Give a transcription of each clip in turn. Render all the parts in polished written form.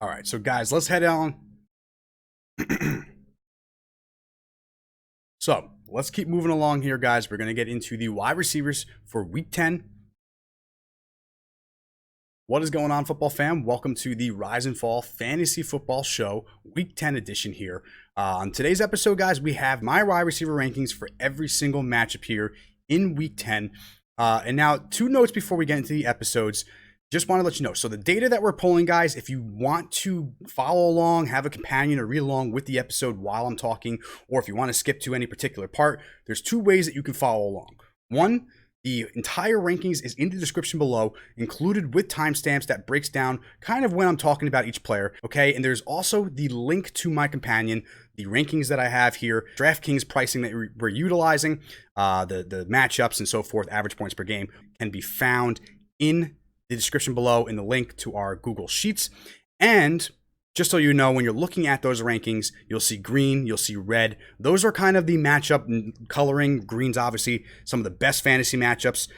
All right, so guys, let's head on. So let's keep moving along here, guys. We're going to get into the wide receivers for Week 10. What is going on, football fam? Welcome to the Rise and Fall Fantasy Football Show, Week 10 edition here. On today's episode, guys, we have my wide receiver rankings for every single matchup here in Week 10. And now, 2 notes before we get into the episodes. Just want to let you know. So the data that we're pulling, guys, if you want to follow along, have a companion, or read along with the episode while I'm talking, or if you want to skip to any particular part, there's 2 ways that you can follow along. One, the entire rankings is in the description below, included with timestamps that breaks down kind of when I'm talking about each player, okay? And there's also the link to my companion, the rankings that I have here, DraftKings pricing that we're utilizing, the matchups and so forth, average points per game, can be found in the description below in the link to our Google Sheets. And just so you know, when you're looking at those rankings, you'll see green, you'll see red. Those are kind of the matchup coloring. Green's obviously some of the best fantasy matchups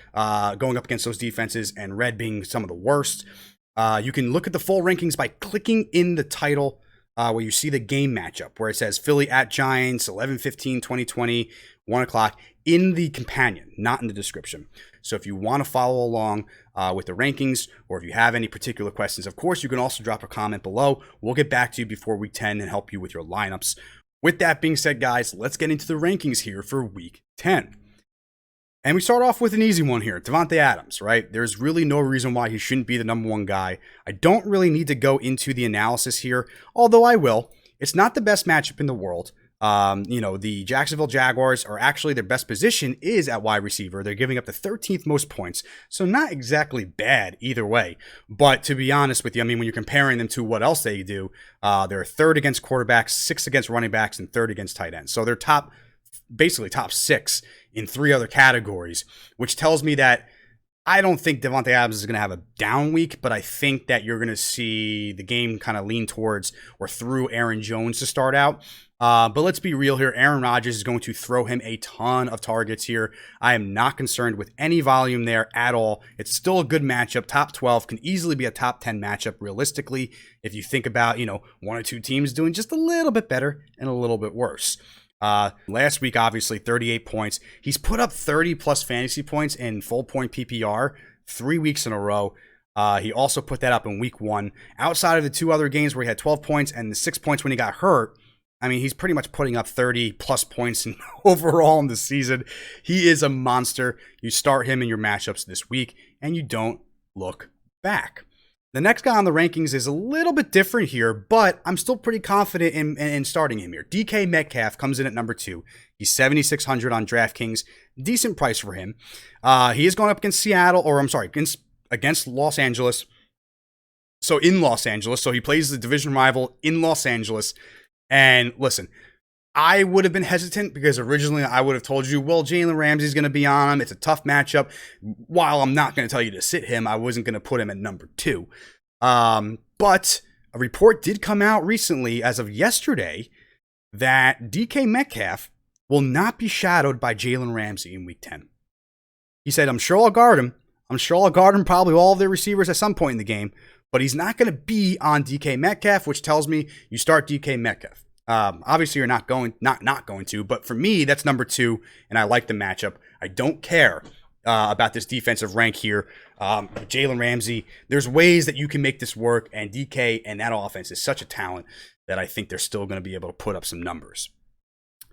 going up against those defenses, and red being some of the worst. You can look at the full rankings by clicking in the title where you see the game matchup, where it says Philly at Giants, 11-15, 2020, 1 o'clock, in the companion, not in the description. So if you want to follow along with the rankings, or if you have any particular questions, of course, you can also drop a comment below. We'll get back to you before Week 10 and help you with your lineups. With that being said, guys, let's get into the rankings here for Week 10. And we start off with an easy one here, Davante Adams, right? There's really no reason why he shouldn't be the number 1 guy. I don't really need to go into the analysis here, although I will. It's not the best matchup in the world. The Jacksonville Jaguars are actually, their best position is at wide receiver. They're giving up the 13th most points, so not exactly bad either way. But to be honest with you, I mean, when you're comparing them to what else they do, they're 3rd against quarterbacks, 6th against running backs, and 3rd against tight ends. So they're basically top 6 in 3 other categories, which tells me that I don't think Davante Adams is going to have a down week, but I think that you're going to see the game kind of lean towards or through Aaron Jones to start out. But let's be real here. Aaron Rodgers is going to throw him a ton of targets here. I am not concerned with any volume there at all. It's still a good matchup. Top 12 can easily be a top 10 matchup realistically if you think about, 1 or 2 teams doing just a little bit better and a little bit worse. Last week, obviously, 38 points. He's put up 30 plus fantasy points in full point PPR 3 weeks in a row. He also put that up in week 1. Outside of the 2 other games where he had 12 points and the 6 points when he got hurt, I mean, he's pretty much putting up 30 plus points overall in the season. He is a monster. You start him in your matchups this week, and you don't look back. The next guy on the rankings is a little bit different here, but I'm still pretty confident in starting him here. DK Metcalf comes in at number 2. He's 7,600 on DraftKings. Decent price for him. He is going up against against Los Angeles. So in Los Angeles. So he plays the division rival in Los Angeles. And listen, I would have been hesitant because originally I would have told you, well, Jalen Ramsey's going to be on him. It's a tough matchup. While I'm not going to tell you to sit him, I wasn't going to put him at number 2. But a report did come out recently, as of yesterday, that DK Metcalf will not be shadowed by Jalen Ramsey in Week 10. He said, I'm sure I'll guard him. I'm sure I'll guard him, probably all of their receivers at some point in the game. But he's not going to be on DK Metcalf, which tells me you start DK Metcalf. Obviously, you're not going to, but for me, that's number 2, and I like the matchup. I don't care about this defensive rank here. Jalen Ramsey, there's ways that you can make this work, and DK and that offense is such a talent that I think they're still going to be able to put up some numbers.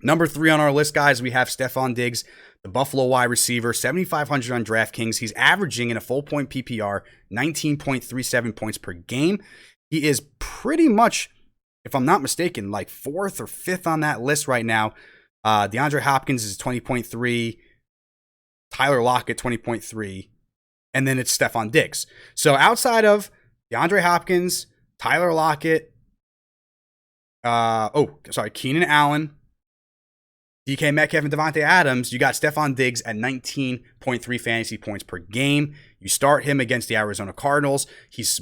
Number 3 on our list, guys, we have Stefon Diggs, the Buffalo wide receiver, 7,500 on DraftKings. He's averaging in a full point PPR 19.37 points per game. He is pretty much, if I'm not mistaken, like 4th or 5th on that list right now. DeAndre Hopkins is 20.3, Tyler Lockett 20.3, and then it's Stefon Diggs. So outside of DeAndre Hopkins, Tyler Lockett, Keenan Allen, DK Metcalf, and Davante Adams, you got Stefon Diggs at 19.3 fantasy points per game. You start him against the Arizona Cardinals. He's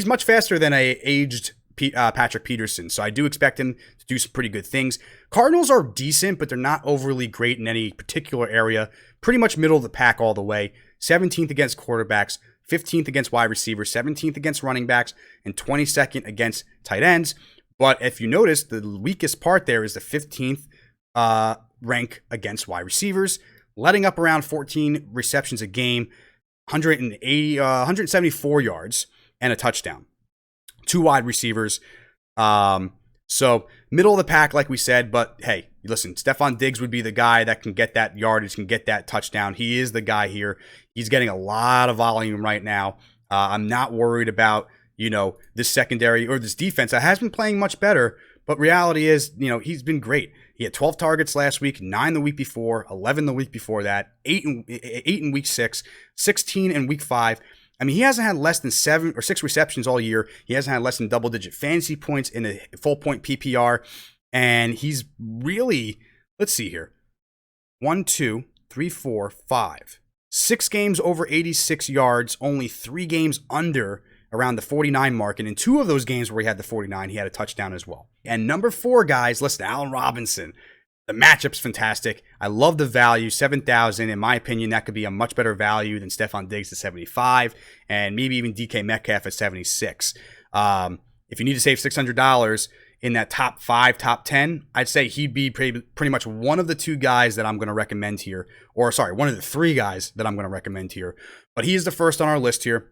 much faster than a aged Patrick Peterson, so I do expect him to do some pretty good things. Cardinals are decent, but they're not overly great in any particular area. Pretty much middle of the pack all the way. 17th against quarterbacks, 15th against wide receivers, 17th against running backs, and 22nd against tight ends. But if you notice, the weakest part there is the 15th rank against wide receivers, letting up around 14 receptions a game, 174 yards, and a touchdown. 2 wide receivers. So middle of the pack, like we said, but hey, listen, Stefon Diggs would be the guy that can get that yardage, can get that touchdown. He is the guy here. He's getting a lot of volume right now. I'm not worried about, this secondary or this defense that has been playing much better, but reality is, he's been great. He had 12 targets last week, 9 the week before, 11 the week before that, 8 in week 6, 16 in week 5. I mean, he hasn't had less than 7 or 6 receptions all year. He hasn't had less than double-digit fantasy points in a full-point PPR. And he's really, let's see here, 1, 2, 3, 4, 5. 6 games over 86 yards, only 3 games under around the 49 mark. And in 2 of those games where he had the 49, he had a touchdown as well. And number 4, guys, listen, Allen Robinson. The matchup's fantastic. I love the value, 7,000. In my opinion, that could be a much better value than Stefon Diggs at 75, and maybe even DK Metcalf at 76. If you need to save $600 in that top 5, top 10, I'd say he'd be pretty much one of the 2 guys that I'm going to recommend here. Or, sorry, one of the 3 guys that I'm going to recommend here. But he is the first on our list here.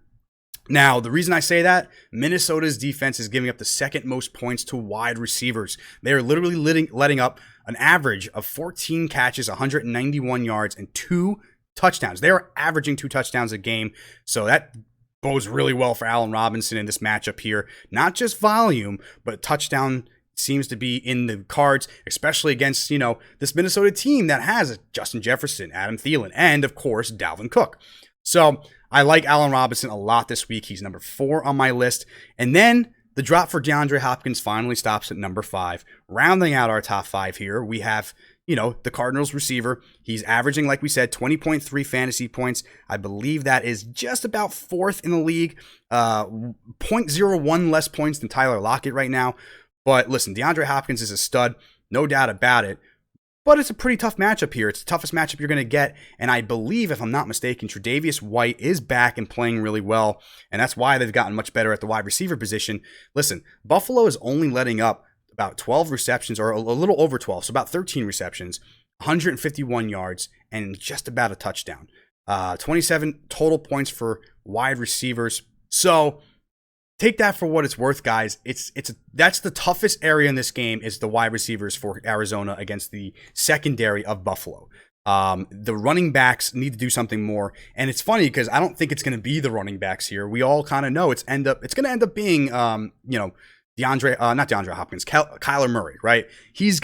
Now, the reason I say that, Minnesota's defense is giving up the second most points to wide receivers. They are literally letting up an average of 14 catches, 191 yards, and 2 touchdowns. They are averaging 2 touchdowns a game, so that bodes really well for Allen Robinson in this matchup here. Not just volume, but touchdown seems to be in the cards, especially against, this Minnesota team that has Justin Jefferson, Adam Thielen, and, of course, Dalvin Cook. So I like Allen Robinson a lot this week. He's number 4 on my list. And then the drop for DeAndre Hopkins finally stops at number 5. Rounding out our top 5 here, we have, the Cardinals receiver. He's averaging, like we said, 20.3 fantasy points. I believe that is just about 4th in the league. 0.01 less points than Tyler Lockett right now. But listen, DeAndre Hopkins is a stud, no doubt about it. But it's a pretty tough matchup here. It's the toughest matchup you're going to get. And I believe, if I'm not mistaken, Tre'Davious White is back and playing really well. And that's why they've gotten much better at the wide receiver position. Listen, Buffalo is only letting up about 12 receptions, or a little over 12, so about 13 receptions, 151 yards, and just about a touchdown. 27 total points for wide receivers. So take that for what it's worth, guys. That's the toughest area in this game, is the wide receivers for Arizona against the secondary of Buffalo. The running backs need to do something more, and it's funny because I don't think it's going to be the running backs here. We all kind of know it's going to end up being not DeAndre Hopkins, Kyler Murray, right? He's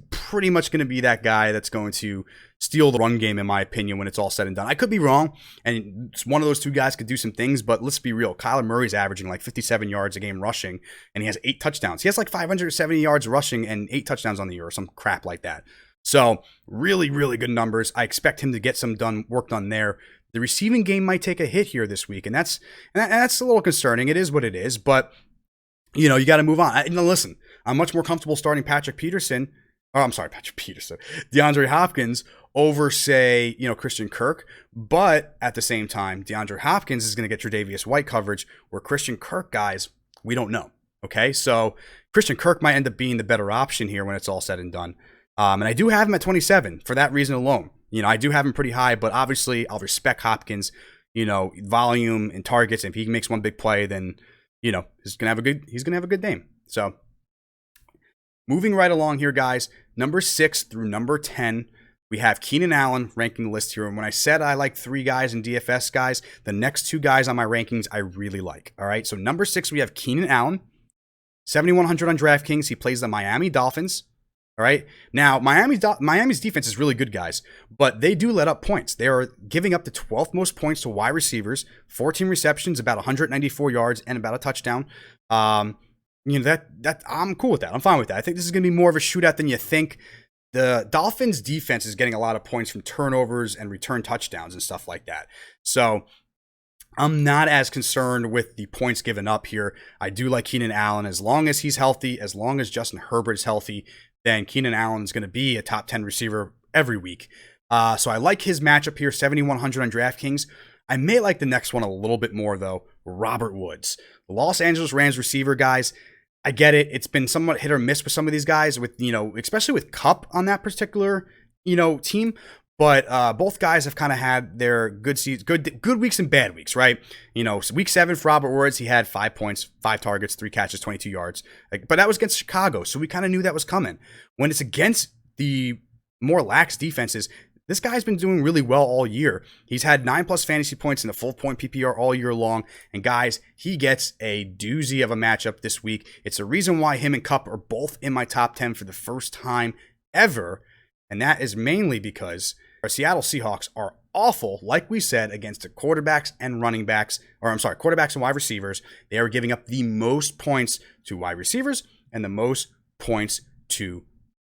pretty much going to be that guy that's going to steal the run game, in my opinion, when it's all said and done. I could be wrong, and one of those 2 guys could do some things, but let's be real. Kyler Murray's averaging like 57 yards a game rushing, and he has 8 touchdowns. He has like 570 yards rushing and 8 touchdowns on the year, or some crap like that. So really, really good numbers. I expect him to get some work done there. The receiving game might take a hit here this week, and that's a little concerning. It is what it is, but you got to move on. Listen, I'm much more comfortable starting DeAndre Hopkins over, say, Christian Kirk. But at the same time, DeAndre Hopkins is going to get Tre'Davious White coverage, where Christian Kirk, guys, we don't know. Okay, so Christian Kirk might end up being the better option here when it's all said and done. And I do have him at 27 for that reason alone. I do have him pretty high, but obviously I'll respect Hopkins, volume and targets. If he makes one big play, then he's gonna have a good game. So moving right along here, guys, number 6 through number 10, we have Keenan Allen ranking the list here. And when I said I like 3 guys in DFS, guys, the next 2 guys on my rankings I really like. All right, so number 6, we have Keenan Allen, 7,100 on DraftKings. He plays the Miami Dolphins. All right, now Miami's defense is really good, guys, but they do let up points. They are giving up the 12th most points to wide receivers, 14 receptions, about 194 yards, and about a touchdown. That I'm cool with that. I'm fine with that. I think this is going to be more of a shootout than you think. The Dolphins' defense is getting a lot of points from turnovers and return touchdowns and stuff like that. So I'm not as concerned with the points given up here. I do like Keenan Allen. As long as he's healthy, as long as Justin Herbert is healthy, then Keenan Allen is going to be a top 10 receiver every week. So I like his matchup here, 7,100 on DraftKings. I may like the next one a little bit more, though. Robert Woods, the Los Angeles Rams receiver, guys. I get it. It's been somewhat hit or miss with some of these guys, with, especially with Kupp on that particular, team. But both guys have kind of had their good seasons, good weeks and bad weeks, right? Week 7 for Robert Woods, he had 5 points, 5 targets, 3 catches, 22 yards. But that was against Chicago, so we kind of knew that was coming. When it's against the more lax defenses, this guy's been doing really well all year. He's had 9+ fantasy points in the full point PPR all year long. And guys, he gets a doozy of a matchup this week. It's the reason why him and Kupp are both in my top 10 for the first time ever. And that is mainly because our Seattle Seahawks are awful, like we said, against the quarterbacks and quarterbacks and wide receivers. They are giving up the most points to wide receivers and the most points to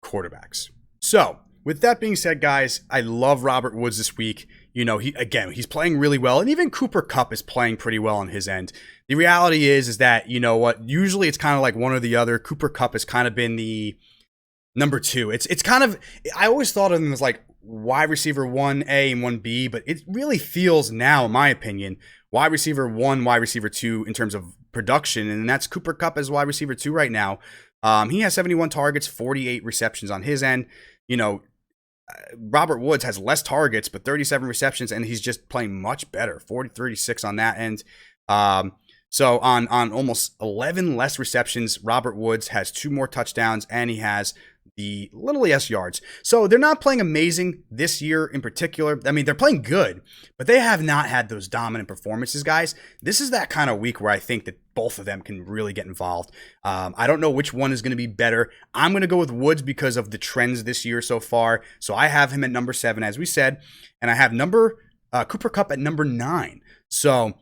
quarterbacks. So, with that being said, guys, I love Robert Woods this week. He's playing really well, and even Cooper Kupp is playing pretty well on his end. The reality is that, usually it's kind of like one or the other. Cooper Kupp has kind of been the number 2. It's kind of, I always thought of them as like wide receiver 1A and 1B, but it really feels now, in my opinion, wide receiver 1, wide receiver 2 in terms of production, and that's Cooper Kupp as wide receiver 2 right now. He has 71 targets, 48 receptions on his end. Robert Woods has less targets, but 37 receptions, and he's just playing much better, 36 on that end. So on almost 11 less receptions, Robert Woods has 2 more touchdowns, and he has the little less yards. So they're not playing amazing this year in particular. I mean, they're playing good, but they have not had those dominant performances, guys. This is that kind of week where I think that both of them can really get involved. I don't know which one is going to be better. I'm going to go with Woods because of the trends this year so far. So I have him at number 7, as we said, and I have Cooper Kupp at number 9. So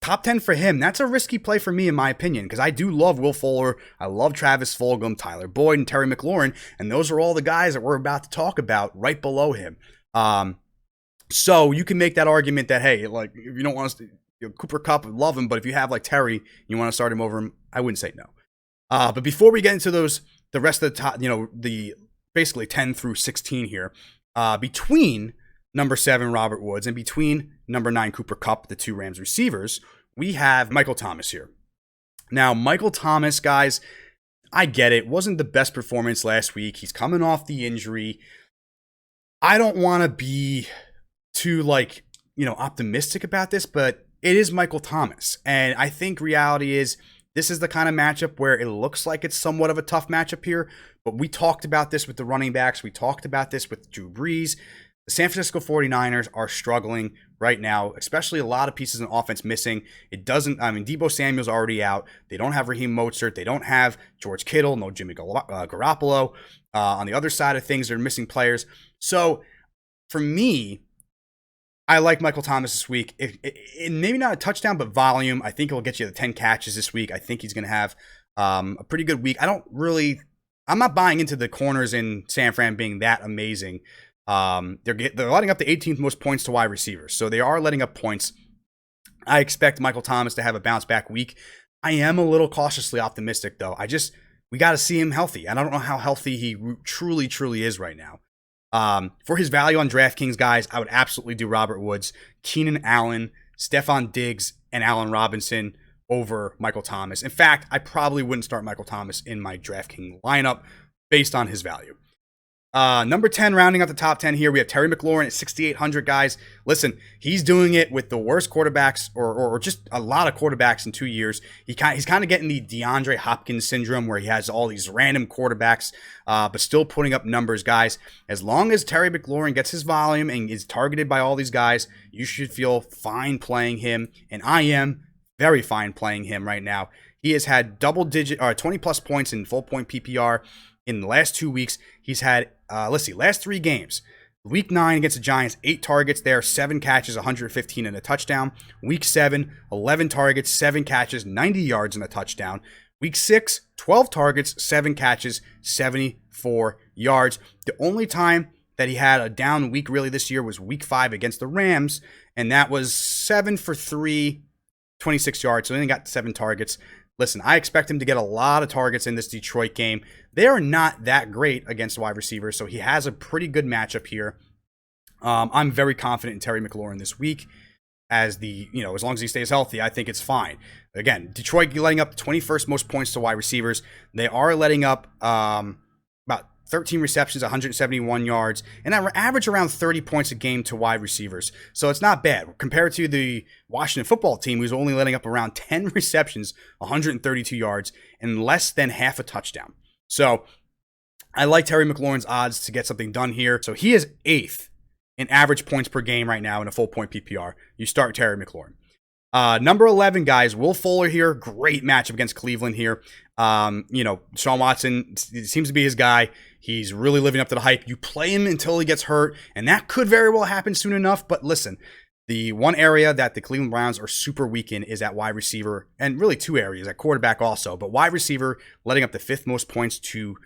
top 10 for him. That's a risky play for me, in my opinion, because I do love Will Fuller. I love Travis Fulgham, Tyler Boyd, and Terry McLaurin, and those are all the guys that we're about to talk about right below him. So you can make that argument that, hey, like, if you don't want to, Cooper Kupp, love him, but if you have like Terry, you want to start him over him, I wouldn't say no. But before we get into the rest of the top, the basically 10 through 16 here, between number 7, Robert Woods, and between number 9, Cooper Kupp, the 2 Rams receivers, we have Michael Thomas here. Now, Michael Thomas, guys, I get it. Wasn't the best performance last week. He's coming off the injury. I don't want to be too, optimistic about this, but it is Michael Thomas. And I think reality is this is the kind of matchup where it looks like it's somewhat of a tough matchup here. But we talked about this with the running backs. We talked about this with Drew Brees. The San Francisco 49ers are struggling right now, especially a lot of pieces in offense missing. Deebo Samuel's already out. They don't have Raheem Mostert. They don't have George Kittle, no Jimmy Garoppolo. On the other side of things, they're missing players. So for me, I like Michael Thomas this week. Maybe not a touchdown, but volume. I think he'll get you the 10 catches this week. I think he's going to have a pretty good week. I'm not buying into the corners in San Fran being that amazing. They're letting up the 18th most points to wide receivers, so they are letting up points. I expect Michael Thomas to have a bounce back week. I am a little cautiously optimistic, though. We got to see him healthy. I don't know how healthy he truly is right now. For his value on DraftKings, guys, I would absolutely do Robert Woods, Keenan Allen, Stefon Diggs, and Allen Robinson over Michael Thomas. In fact, I probably wouldn't start Michael Thomas in my DraftKings lineup based on his value. Number 10, rounding out the top 10 here, we have Terry McLaurin at 6,800, guys. Listen, he's doing it with the worst quarterbacks or just a lot of quarterbacks in 2 years. He's kind of getting the DeAndre Hopkins syndrome where he has all these random quarterbacks, but still putting up numbers, guys. As long as Terry McLaurin gets his volume and is targeted by all these guys, you should feel fine playing him, and I am very fine playing him right now. He has had 20-plus points in full point PPR. In the last 2 weeks, he's had, last 3 games. Week 9 against the Giants, 8 targets there, 7 catches, 115 and a touchdown. Week 7, 11 targets, 7 catches, 90 yards and a touchdown. Week 6, 12 targets, 7 catches, 74 yards. The only time that he had a down week really this year was week 5 against the Rams, and that was 7 for 3, 26 yards. So he only got 7 targets. Listen, I expect him to get a lot of targets in this Detroit game. They are not that great against wide receivers, so he has a pretty good matchup here. I'm very confident in Terry McLaurin this week. as as long as he stays healthy, I think it's fine. Again, Detroit letting up the 21st most points to wide receivers. They are letting up about 13 receptions, 171 yards, and average around 30 points a game to wide receivers. So it's not bad compared to the Washington football team, who's only letting up around 10 receptions, 132 yards, and less than half a touchdown. So I like Terry McLaurin's odds to get something done here. So he is 8th in average points per game right now in a full point PPR. You start Terry McLaurin. Number 11, guys, Will Fuller here. Great matchup against Cleveland here. Sean Watson seems to be his guy. He's really living up to the hype. You play him until he gets hurt, and that could very well happen soon enough. But listen, the one area that the Cleveland Browns are super weak in is at wide receiver, and really two areas, at quarterback also. But wide receiver, letting up the 5th most points to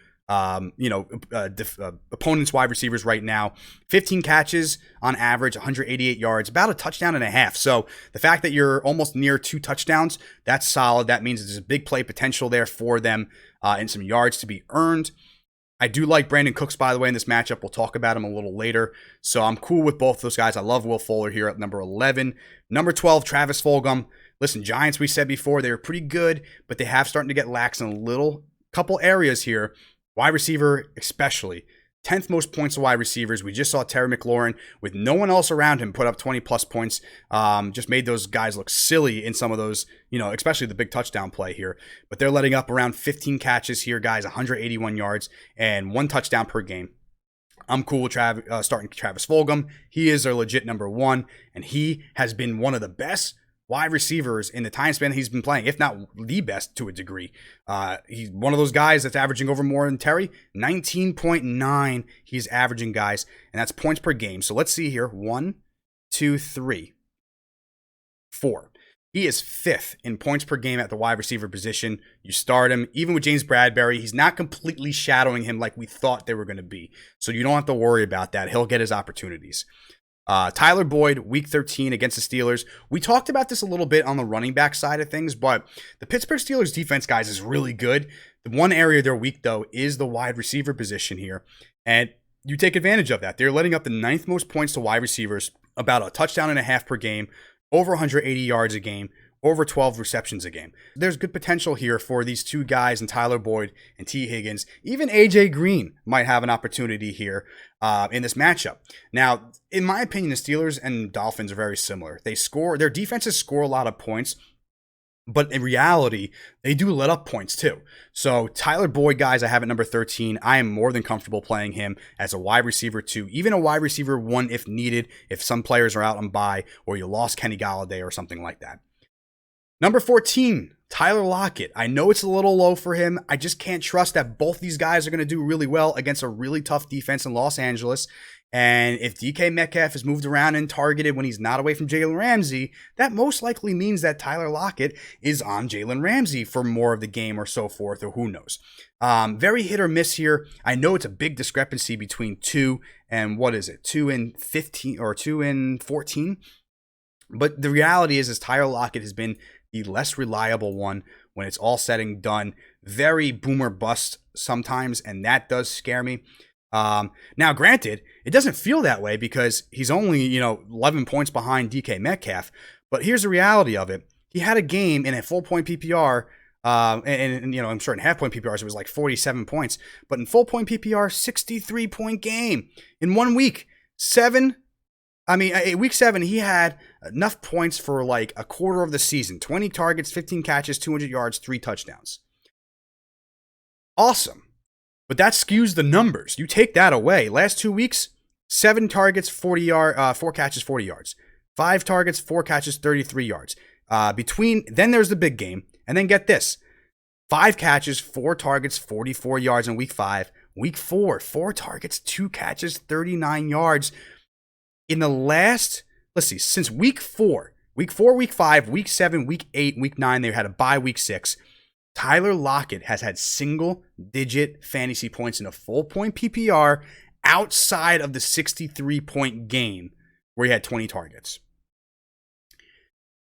opponents' wide receivers right now. 15 catches on average, 188 yards, about a touchdown and a half. So the fact that you're almost near 2 touchdowns, that's solid. That means there's a big play potential there for them and some yards to be earned. I do like Brandin Cooks, by the way, in this matchup. We'll talk about him a little later. So I'm cool with both those guys. I love Will Fuller here at number 11. Number 12, Travis Fulgham. Listen, Giants, we said before, they were pretty good, but they have starting to get lax in a couple areas here. Wide receiver especially. 10th most points to wide receivers. We just saw Terry McLaurin with no one else around him put up 20-plus points. Just made those guys look silly in some of those, especially the big touchdown play here. But they're letting up around 15 catches here, guys, 181 yards, and 1 touchdown per game. I'm cool with starting Travis Fulgham. He is their legit number 1, and he has been one of the best wide receivers in the time span he's been playing, if not the best to a degree. He's one of those guys that's averaging over more than Terry. 19.9 he's averaging, guys, and that's points per game. So let's see here. 1, 2, 3, 4. He is 5th in points per game at the wide receiver position. You start him. Even with James Bradberry, he's not completely shadowing him like we thought they were going to be. So you don't have to worry about that. He'll get his opportunities. Tyler Boyd, week 13 against the Steelers. We talked about this a little bit on the running back side of things, but the Pittsburgh Steelers defense, guys, is really good. The one area they're weak, though, is the wide receiver position here. And you take advantage of that. They're letting up the 9th most points to wide receivers, about a touchdown and a half per game, over 180 yards a game, over 12 receptions a game. There's good potential here for these two guys, and Tyler Boyd and Tee Higgins. Even AJ Green might have an opportunity here in this matchup. Now, in my opinion, the Steelers and Dolphins are very similar. Their defenses score a lot of points, but in reality, they do let up points too. So Tyler Boyd, guys, I have at number 13. I am more than comfortable playing him as a wide receiver 2, even a wide receiver 1 if needed, if some players are out on bye or you lost Kenny Golladay or something like that. Number 14, Tyler Lockett. I know it's a little low for him. I just can't trust that both these guys are going to do really well against a really tough defense in Los Angeles. And if DK Metcalf is moved around and targeted when he's not away from Jalen Ramsey, that most likely means that Tyler Lockett is on Jalen Ramsey for more of the game or so forth, or who knows. Very hit or miss here. I know it's a big discrepancy between 2 and 2 and 15 or 2 and 14. But the reality is Tyler Lockett has been the less reliable one when it's all said and done. Very boomer bust sometimes, and that does scare me. Now, granted, it doesn't feel that way because he's only, 11 points behind DK Metcalf. But here's the reality of it. He had a game in a full point PPR, and I'm sure in half point PPRs it was like 47 points. But in full point PPR, 63 point game in 1 week. Week 7, he had enough points for like a quarter of the season. 20 targets, 15 catches, 200 yards, 3 touchdowns. Awesome. But that skews the numbers. You take that away. Last 2 weeks, 7 targets, 4 catches, 40 yards. 5 targets, 4 catches, 33 yards. Then there's the big game. And then get this. 5 catches, 4 targets, 44 yards in week 5. Week 4, 4 targets, 2 catches, 39 yards. In the last, since week 4, week 5, week 7, week 8, week 9, they had a bye week 6. Tyler Lockett has had single-digit fantasy points in a full-point PPR outside of the 63-point game where he had 20 targets.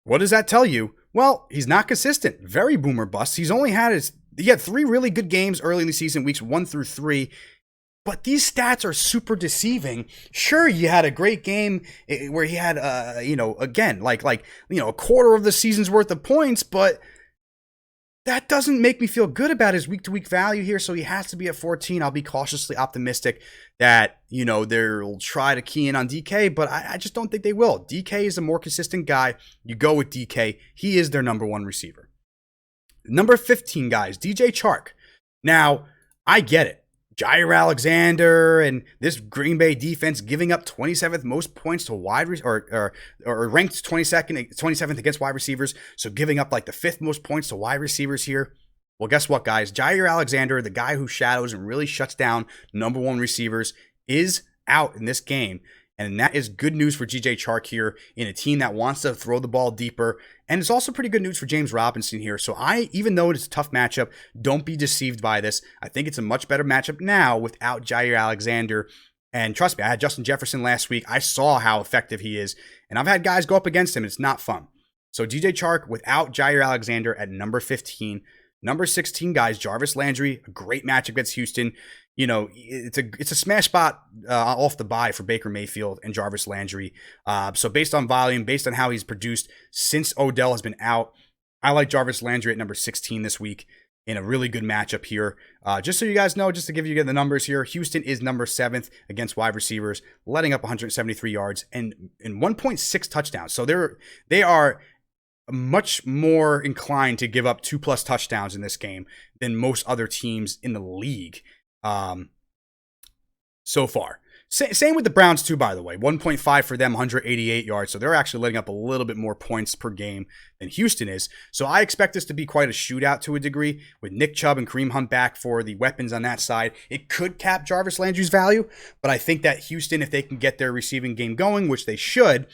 What does that tell you? Well, he's not consistent. Very boomer bust. He had 3 really good games early in the season, weeks 1 through 3. But these stats are super deceiving. Sure, you had a great game where he had, again, a quarter of the season's worth of points, but that doesn't make me feel good about his week-to-week value here, so he has to be at 14. I'll be cautiously optimistic that, they'll try to key in on DK, but I just don't think they will. DK is a more consistent guy. You go with DK. He is their number one receiver. Number 15, guys, DJ Chark. Now, I get it. Jair Alexander and this Green Bay defense giving up 27th most points to wide or ranked 27th against wide receivers, so giving up like the 5th most points to wide receivers here. Well, guess what, guys? Jair Alexander, the guy who shadows and really shuts down number one receivers, is out in this game. And that is good news for DJ Chark here in a team that wants to throw the ball deeper. And it's also pretty good news for James Robinson here. So even though it's a tough matchup, don't be deceived by this. I think it's a much better matchup now without Jair Alexander. And trust me, I had Justin Jefferson last week. I saw how effective he is. And I've had guys go up against him. It's not fun. So DJ Chark without Jair Alexander at number 15. Number 16, guys, Jarvis Landry, a great matchup against Houston. It's a smash spot off the bye for Baker Mayfield and Jarvis Landry. So based on volume, based on how he's produced since Odell has been out, I like Jarvis Landry at number 16 this week in a really good matchup here. Just so you guys know, just to give you the numbers here, Houston is number 7th against wide receivers, letting up 173 yards and 1.6 touchdowns. So they are much more inclined to give up 2+ touchdowns in this game than most other teams in the league so far. Same with the Browns too, by the way. 1.5 for them, 188 yards. So they're actually letting up a little bit more points per game than Houston is. So I expect this to be quite a shootout to a degree with Nick Chubb and Kareem Hunt back for the weapons on that side. It could cap Jarvis Landry's value, but I think that Houston, if they can get their receiving game going, which they should,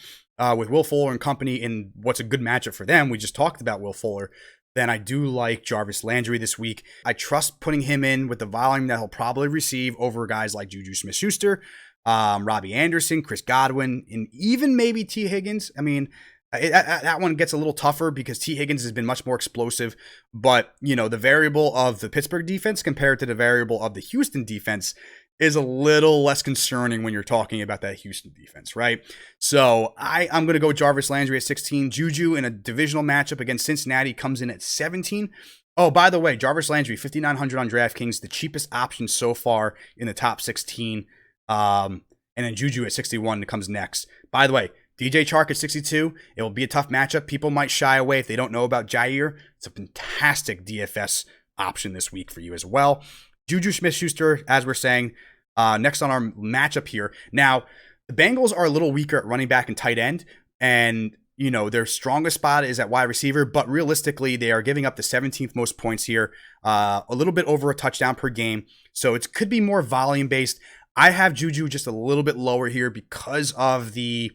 with Will Fuller and company in what's a good matchup for them. We just talked about Will Fuller. Then I do like Jarvis Landry this week. I trust putting him in with the volume that he'll probably receive over guys like JuJu Smith-Schuster, Robby Anderson, Chris Godwin, and even maybe Tee Higgins. I mean, that one gets a little tougher because Tee Higgins has been much more explosive. But, the variable of the Pittsburgh defense compared to the variable of the Houston defense is a little less concerning when you're talking about that Houston defense, right? So I'm going to go Jarvis Landry at 16. JuJu in a divisional matchup against Cincinnati comes in at 17. Oh, by the way, Jarvis Landry, 5,900 on DraftKings, the cheapest option so far in the top 16. And then JuJu at 61 comes next. By the way, DJ Chark at 62. It will be a tough matchup. People might shy away if they don't know about Jair. It's a fantastic DFS option this week for you as well. JuJu Smith-Schuster, as we're saying, next on our matchup here. Now, the Bengals are a little weaker at running back and tight end, and their strongest spot is at wide receiver, but realistically, they are giving up the 17th most points here, a little bit over a touchdown per game, so it could be more volume-based. I have JuJu just a little bit lower here because of the,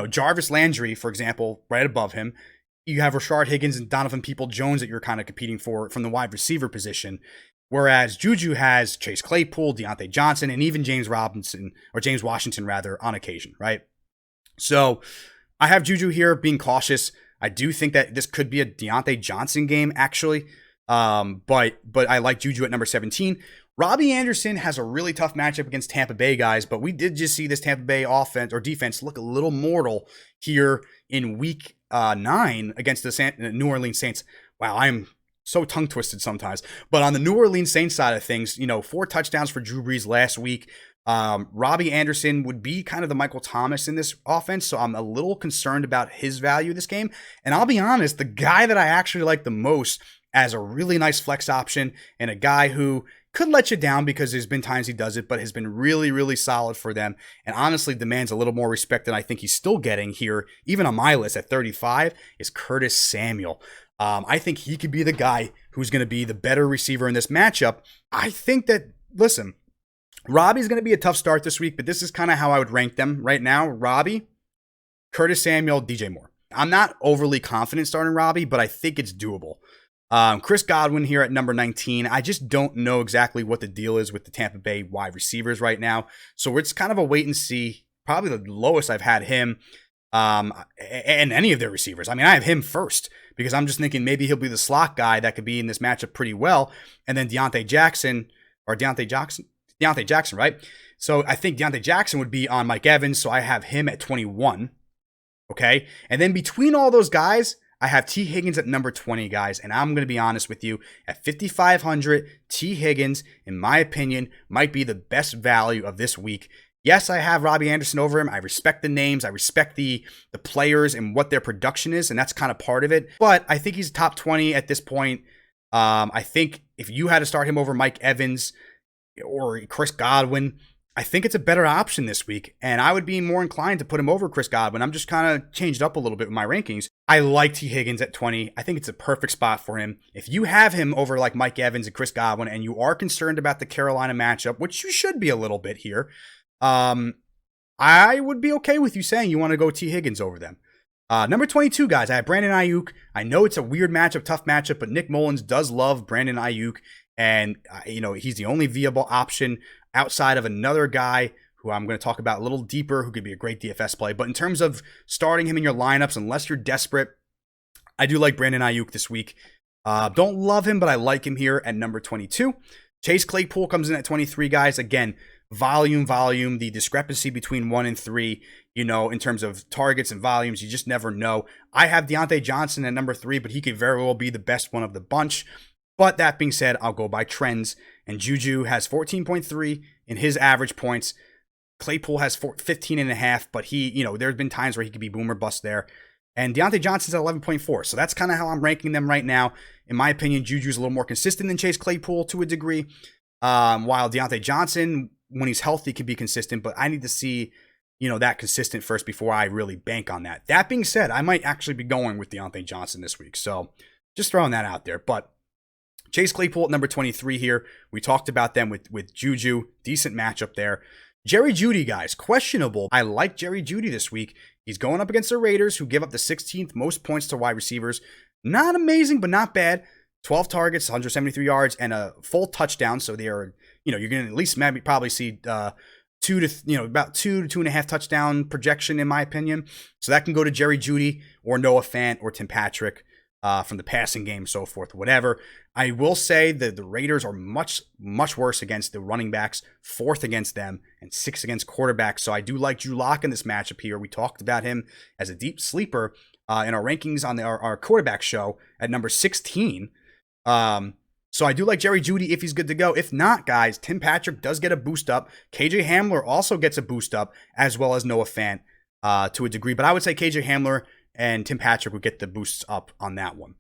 Jarvis Landry, for example, right above him. You have Rashard Higgins and Donovan Peoples-Jones that you're kind of competing for from the wide receiver position. Whereas JuJu has Chase Claypool, Diontae Johnson, and even James Washington on occasion, right? So I have JuJu here being cautious. I do think that this could be a Diontae Johnson game, actually. But I like JuJu at number 17. Robby Anderson has a really tough matchup against Tampa Bay guys, but we did just see this Tampa Bay offense or defense look a little mortal here in week 9 against the New Orleans Saints. Wow, I'm so tongue twisted sometimes. But on the New Orleans Saints side of things, 4 touchdowns for Drew Brees last week. Robby Anderson would be kind of the Michael Thomas in this offense, so I'm a little concerned about his value this game. And I'll be honest, the guy that I actually like the most as a really nice flex option and a guy who could let you down because there's been times he does it, but has been really, really solid for them. And honestly demands a little more respect than I think he's still getting here, even on my list at 35, is Curtis Samuel. I think he could be the guy who's going to be the better receiver in this matchup. I think that, listen, Robbie's going to be a tough start this week, but this is kind of how I would rank them right now. Robbie, Curtis Samuel, DJ Moore. I'm not overly confident starting Robbie, but I think it's doable. Chris Godwin here at number 19. I just don't know exactly what the deal is with the Tampa Bay wide receivers right now. So it's kind of a wait and see. Probably the lowest I've had him and any of their receivers. I mean, I have him first because I'm just thinking maybe he'll be the slot guy that could be in this matchup pretty well. And then Diontae Jackson, Diontae Jackson, right? So I think Diontae Jackson would be on Mike Evans, so I have him at 21. Okay? And then between all those guys, I have Tee Higgins at number 20, guys, and I'm going to be honest with you. At 5,500, Tee Higgins, in my opinion, might be the best value of this week. Yes, I have Robby Anderson over him. I respect the names. I respect the players and what their production is, and that's kind of part of it. But I think he's top 20 at this point. I think if you had to start him over Mike Evans or Chris Godwin, I think it's a better option this week, and I would be more inclined to put him over Chris Godwin. I'm just kind of changed up a little bit with my rankings. I like Tee Higgins at 20. I think it's a perfect spot for him. If you have him over like Mike Evans and Chris Godwin, and you are concerned about the Carolina matchup, which you should be a little bit here, I would be okay with you saying you want to go Tee Higgins over them. Number 22, guys, I have Brandon Aiyuk. I know it's a weird matchup, tough matchup, but Nick Mullins does love Brandon Aiyuk, and he's the only viable option outside of another guy who I'm going to talk about a little deeper, who could be a great DFS play. But in terms of starting him in your lineups, unless you're desperate, I do like Brandon Aiyuk this week. Don't love him, but I like him here at number 22. Chase Claypool comes in at 23, guys. Again, volume, the discrepancy between 1 and 3, in terms of targets and volumes, you just never know. I have Diontae Johnson at number 3, but he could very well be the best one of the bunch. But that being said, I'll go by trends. And JuJu has 14.3 in his average points. Claypool has 15.5, but he, there's been times where he could be boom or bust there. And Diontae Johnson's at 11.4. So that's kind of how I'm ranking them right now. In my opinion, JuJu's a little more consistent than Chase Claypool to a degree. While Diontae Johnson, when he's healthy, can be consistent. But I need to see, that consistent first before I really bank on that. That being said, I might actually be going with Diontae Johnson this week. So just throwing that out there. But Chase Claypool at number 23 here. We talked about them with JuJu. Decent matchup there. Jerry Jeudy, guys, questionable. I like Jerry Jeudy this week. He's going up against the Raiders, who give up the 16th most points to wide receivers. Not amazing, but not bad. 12 targets, 173 yards, and a full touchdown. So they are, you're going to at least maybe probably see about 2 to 2.5 touchdown projection, in my opinion. So that can go to Jerry Jeudy or Noah Fant or Tim Patrick. From the passing game, so forth, whatever. I will say that the Raiders are much, much worse against the running backs, 4th against them, and 6th against quarterbacks. So I do like Drew Lock in this matchup here. We talked about him as a deep sleeper in our rankings on our quarterback show at number 16. So I do like Jerry Jeudy if he's good to go. If not, guys, Tim Patrick does get a boost up. KJ Hamler also gets a boost up, as well as Noah Fant to a degree. But I would say KJ Hamler and Tim Patrick would get the boosts up on that one.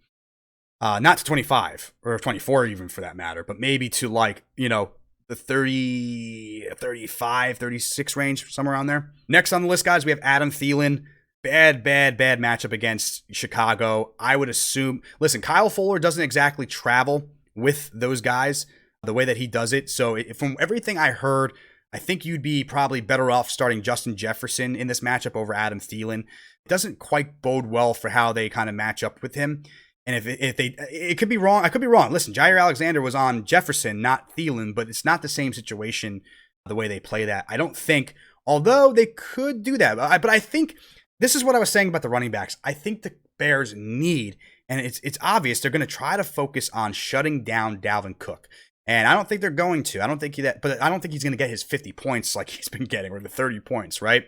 Not to 25 or 24 even for that matter, but maybe to the 30, 35, 36 range, somewhere around there. Next on the list, guys, we have Adam Thielen. Bad matchup against Chicago. I would assume, listen, Kyle Fuller doesn't exactly travel with those guys the way that he does it. So from everything I heard, I think you'd be probably better off starting Justin Jefferson in this matchup over Adam Thielen. It doesn't quite bode well for how they kind of match up with him. And it could be wrong. I could be wrong. Listen, Jair Alexander was on Jefferson, not Thielen, but it's not the same situation the way they play that. I don't think, although they could do that, but I think this is what I was saying about the running backs. I think the Bears need, and it's obvious, they're going to try to focus on shutting down Dalvin Cook. And I don't think they're going to. I don't think but I don't think he's going to get his 50 points like he's been getting, or the 30 points, right?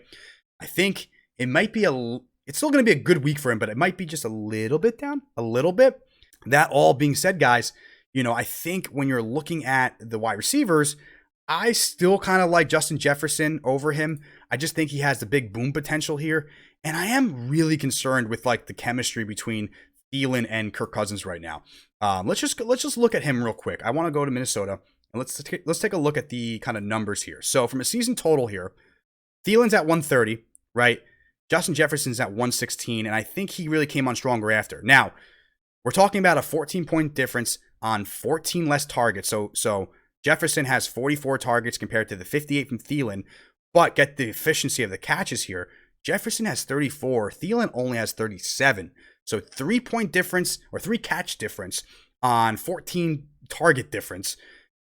I think it might be it's still going to be a good week for him, but it might be just a little bit down, a little bit. That all being said, guys, I think when you're looking at the wide receivers, I still kind of like Justin Jefferson over him. I just think he has the big boom potential here. And I am really concerned with the chemistry between Thielen and Kirk Cousins right now. Let's just look at him real quick. I want to go to Minnesota and let's take a look at the kind of numbers here. So from a season total here, Thielen's at 130, right? Justin Jefferson's at 116, and I think he really came on stronger after. Now, we're talking about a 14-point difference on 14 less targets. So Jefferson has 44 targets compared to the 58 from Thielen, but get the efficiency of the catches here. Jefferson has 34. Thielen only has 37. So 3-point difference or 3 catch difference on 14 target difference.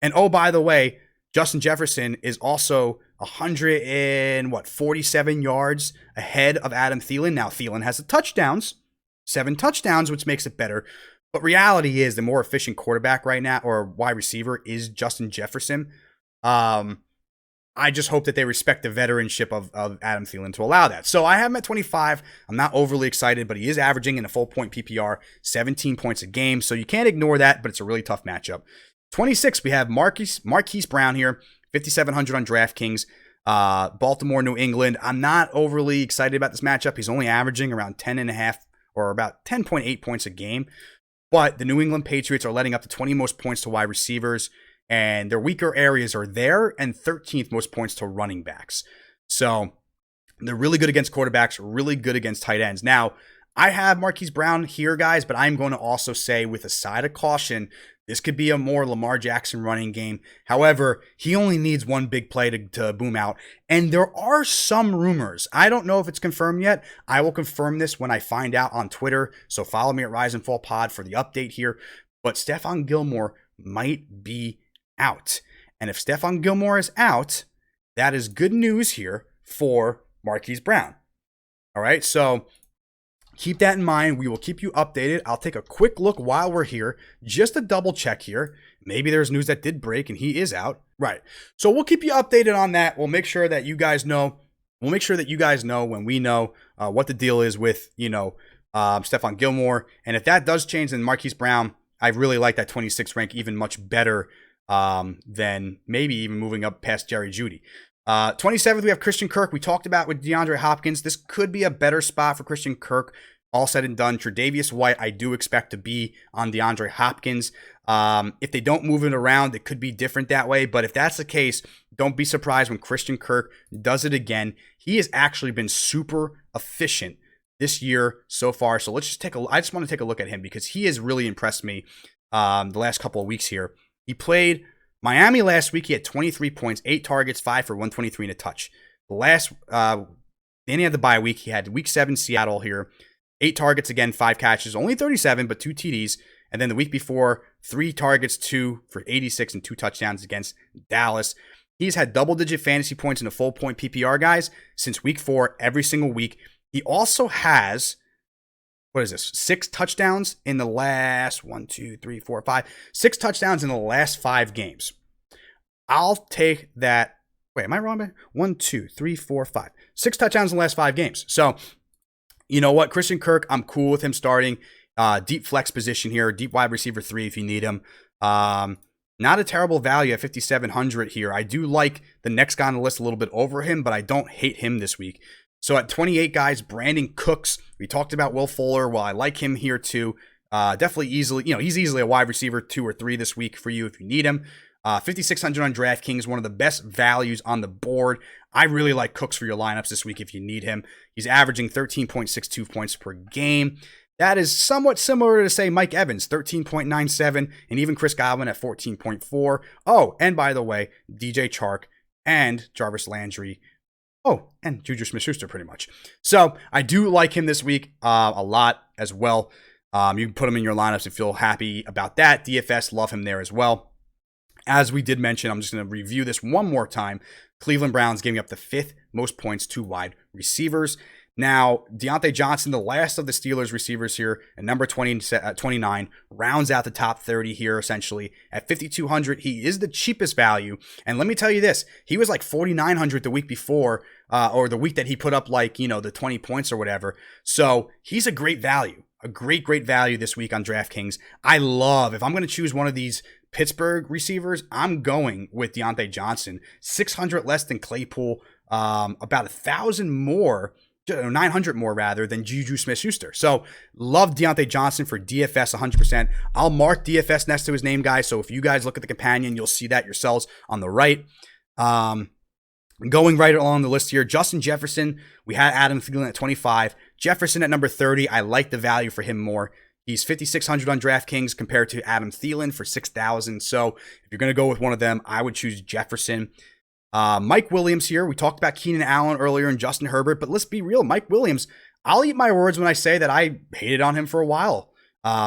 And oh, by the way, Justin Jefferson is also 147 yards ahead of Adam Thielen. Now, Thielen has the touchdowns, 7 touchdowns, which makes it better. But reality is the more efficient quarterback right now, or wide receiver, is Justin Jefferson. I just hope that they respect the veteranship of Adam Thielen to allow that. So I have him at 25. I'm not overly excited, but he is averaging in a full point PPR 17 points a game. So you can't ignore that, but it's a really tough matchup. 26, we have Marquise Brown here, 5,700 on DraftKings. Baltimore, New England. I'm not overly excited about this matchup. He's only averaging around 10.5 or about 10.8 points a game. But the New England Patriots are letting up to 20 most points to wide receivers. And their weaker areas are there, and 13th most points to running backs. So they're really good against quarterbacks, really good against tight ends. Now, I have Marquise Brown here, guys, but I'm going to also say with a side of caution, this could be a more Lamar Jackson running game. However, he only needs one big play to boom out. And there are some rumors. I don't know if it's confirmed yet. I will confirm this when I find out on Twitter. So follow me at Rise and Fall Pod for the update here. But Stefon Gilmore might be out. And if Stefon Gilmore is out, that is good news here for Marquise Brown. All right, so keep that in mind. We will keep you updated. I'll take a quick look while we're here, just to double check here. Maybe there's news that did break and he is out. Right. So we'll keep you updated on that. We'll make sure that you guys know. We'll make sure that you guys know when we know what the deal is with, Stefon Gilmore. And if that does change, then Marquise Brown, I really like that 26 rank even much better than maybe even moving up past Jerry Jeudy. 27th, we have Christian Kirk. We talked about with DeAndre Hopkins. This could be a better spot for Christian Kirk. All said and done, Tre'Davious White, I do expect to be on DeAndre Hopkins. If they don't move it around, it could be different that way. But if that's the case, don't be surprised when Christian Kirk does it again. He has actually been super efficient this year so far. So let's just I just want to take a look at him because he has really impressed me the last couple of weeks here. He played Miami last week. He had 23 points, 8 targets, 5 for 123 and a touch. Then he had the bye week. He had week 7 Seattle here. 8 targets again, 5 catches, only 37, but 2 TDs. And then the week before, 3 targets, 2 for 86 and 2 touchdowns against Dallas. He's had double-digit fantasy points in a full point PPR, guys, since week 4 every single week. He also has, 6 touchdowns in the last 6 touchdowns in the last 5 games. I'll take that. Wait, am I wrong? 6 touchdowns in the last 5 games. So, you know what? Christian Kirk, I'm cool with him starting. Deep flex position here, deep wide receiver 3 if you need him. Not a terrible value at 5,700 here. I do like the next guy on the list a little bit over him, but I don't hate him this week. So at 28, guys, Brandin Cooks. We talked about Will Fuller. Well, I like him here too. Definitely easily, he's easily a wide receiver 2 or 3 this week for you if you need him. 5,600 on DraftKings, one of the best values on the board. I really like Cooks for your lineups this week if you need him. He's averaging 13.62 points per game. That is somewhat similar to, say, Mike Evans, 13.97, and even Chris Godwin at 14.4. Oh, and by the way, DJ Chark and Jarvis Landry. Oh, and JuJu Smith-Schuster pretty much. So I do like him this week a lot as well. You can put him in your lineups and feel happy about that. DFS, love him there as well. As we did mention, I'm just going to review this one more time. Cleveland Browns giving up the 5th most points to wide receivers. Now, Diontae Johnson, the last of the Steelers receivers here, at number 29, rounds out the top 30 here, essentially. At 5,200, he is the cheapest value. And let me tell you this, he was like 4,900 the week before, or the week that he put up the 20 points or whatever. So he's a great value, a great value this week on DraftKings. I love, if I'm going to choose one of these Pittsburgh receivers, I'm going with Diontae Johnson. 600 less than Claypool, about 1,000 more, 900 more rather than JuJu Smith-Schuster. So love Diontae Johnson for DFS 100%. I'll mark DFS next to his name, guys. So if you guys look at the companion, you'll see that yourselves on the right. Going right along the list here, Justin Jefferson. We had Adam Thielen at 25. Jefferson at number 30. I like the value for him more. He's 5,600 on DraftKings compared to Adam Thielen for 6,000. So if you're going to go with one of them, I would choose Jefferson. Mike Williams here. We talked about Keenan Allen earlier and Justin Herbert, but let's be real. Mike Williams, I'll eat my words when I say that I hated on him for a while.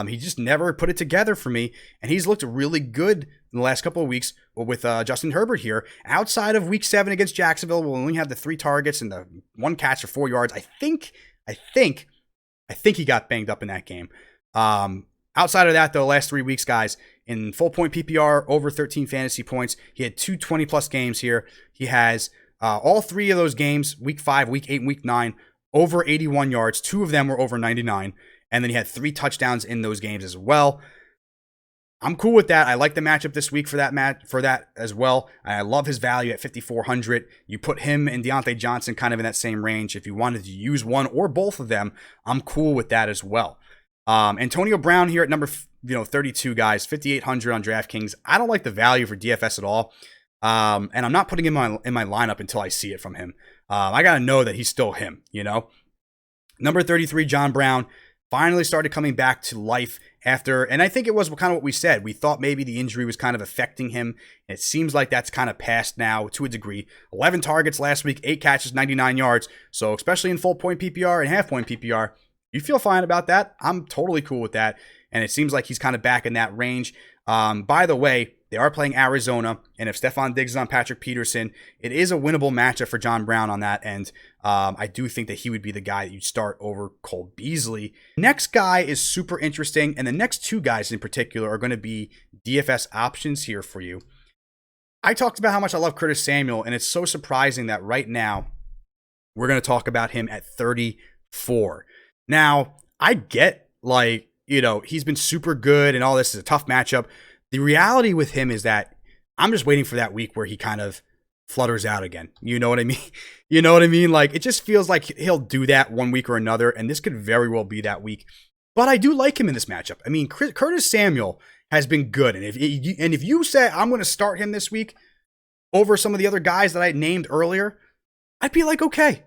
He just never put it together for me, and he's looked really good in the last couple of weeks with Justin Herbert here. Outside of week 7 against Jacksonville, we'll only have the 3 targets and the 1 catch for 4 yards. I think he got banged up in that game. Outside of that, though, last 3 weeks, guys, in full point PPR, over 13 fantasy points. He had 2 20-plus games here. He has all 3 of those games, week 5, week 8, and week 9, over 81 yards. 2 of them were over 99. And then he had 3 touchdowns in those games as well. I'm cool with that. I like the matchup this week for that as well. I love his value at 5,400. You put him and Diontae Johnson kind of in that same range. If you wanted to use one or both of them, I'm cool with that as well. Antonio Brown here at number 32, guys, 5,800 on DraftKings. I don't like the value for DFS at all. And I'm not putting him in my lineup until I see it from him. I got to know that he's still him, Number 33, John Brown, finally started coming back to life after, and I think it was kind of what we said. We thought maybe the injury was kind of affecting him. It seems like that's kind of passed now to a degree. 11 targets last week, 8 catches, 99 yards. So especially in full point PPR and half point PPR, you feel fine about that. I'm totally cool with that. And it seems like he's kind of back in that range. By the way, they are playing Arizona, and if Stefon Diggs is on Patrick Peterson, it is a winnable matchup for John Brown on that end. I do think that he would be the guy that you'd start over Cole Beasley. Next guy is super interesting, and the next 2 guys in particular are going to be DFS options here for you. I talked about how much I love Curtis Samuel, and it's so surprising that right now we're going to talk about him at 34. Now, I get, he's been super good, and all this is a tough matchup. The reality with him is that I'm just waiting for that week where he kind of flutters out again. You know what I mean? It just feels like he'll do that one week or another, and this could very well be that week. But I do like him in this matchup. I mean, Curtis Samuel has been good, and if you say I'm going to start him this week over some of the other guys that I named earlier, I'd be like, okay.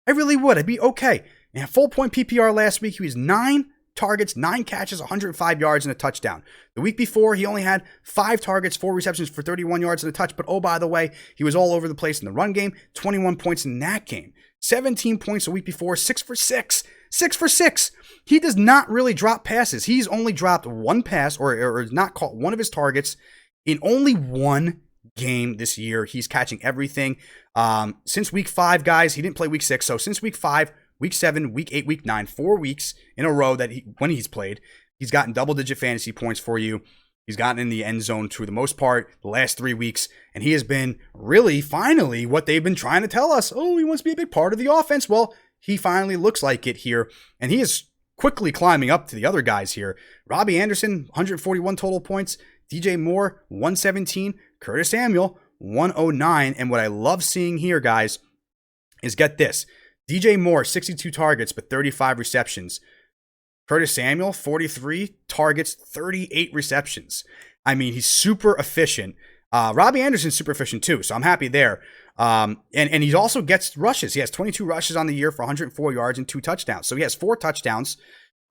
I really would. I'd be okay. And full point PPR last week, he was 9 targets, 9 catches, 105 yards, and a touchdown. The week before, he only had 5 targets, 4 receptions for 31 yards and a touch. But oh, by the way, he was all over the place in the run game, 21 points in that game. 17 points a week before, 6 for 6. 6 for 6. He does not really drop passes. He's only dropped 1 pass or not caught one of his targets in only 1 game this year. He's catching everything. Since week 5, guys, he didn't play week 6. So since week 5, week 7, week 8, week 9, 4 weeks in a row that when he's played, he's gotten double-digit fantasy points for you. He's gotten in the end zone for the most part the last 3 weeks, and he has been really, finally, what they've been trying to tell us. Oh, he wants to be a big part of the offense. Well, he finally looks like it here, and he is quickly climbing up to the other guys here. Robby Anderson, 141 total points. DJ Moore, 117. Curtis Samuel, 109. And what I love seeing here, guys, is get this. DJ Moore, 62 targets, but 35 receptions. Curtis Samuel, 43 targets, 38 receptions. I mean, he's super efficient. Robby Anderson's super efficient too, so I'm happy there. And he also gets rushes. He has 22 rushes on the year for 104 yards and 2 touchdowns. So he has 4 touchdowns.